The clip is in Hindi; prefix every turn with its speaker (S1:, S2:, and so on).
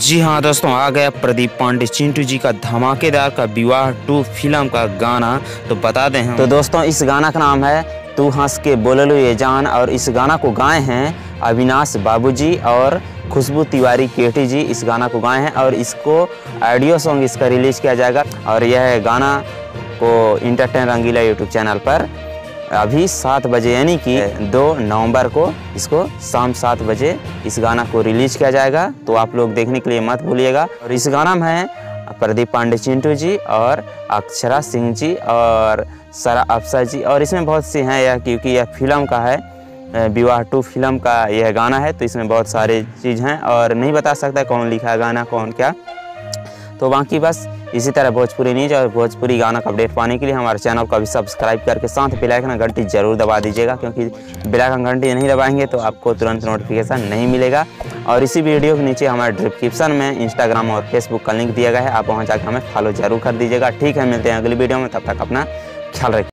S1: जी हाँ दोस्तों, आ गया प्रदीप पांडे चिंटू जी का धमाकेदार का विवाह 2 फिल्म का गाना। तो बता दें हम
S2: तो दोस्तों इस गाना का नाम है तू हंस के बोललो ये जान, और इस गाना को गाए हैं अविनाश बाबूजी और खुशबू तिवारी केटी जी इस गाना को गाए हैं, और इसको ऑडियो सॉन्ग इसका रिलीज किया जाएगा। और यह गाना को इंटरटेन रंगीला यूट्यूब चैनल पर अभी 7 बजे यानी कि 2 नवंबर को इसको शाम 7 बजे इस गाना को रिलीज किया जाएगा। तो आप लोग देखने के लिए मत भूलिएगा। और इस गाना में है प्रदीप पांडे चिंटू जी और अक्षरा सिंह जी और सरा अफसर जी, और इसमें बहुत सी हैं यह, क्योंकि यह फिल्म का है विवाह 2 फिल्म का यह गाना है। तो इसमें बहुत सारे चीज़ हैं और नहीं बता सकता कौन लिखा है गाना कौन क्या। तो बाकी बस इसी तरह भोजपुरी न्यूज और भोजपुरी गाना का अपडेट पाने के लिए हमारे चैनल को अभी सब्सक्राइब करके साथ बेल आइकन घंटी जरूर दबा दीजिएगा, क्योंकि बेल आइकन घंटी नहीं दबाएंगे तो आपको तुरंत नोटिफिकेशन नहीं मिलेगा। और इसी वीडियो के नीचे हमारे डिस्क्रिप्शन में इंस्टाग्राम और फेसबुक का लिंक दिया गया है, आप वहाँ जाकर हमें फॉलो जरूर कर दीजिएगा। ठीक है, मिलते हैं अगली वीडियो में, तब तक अपना ख्याल रखिए।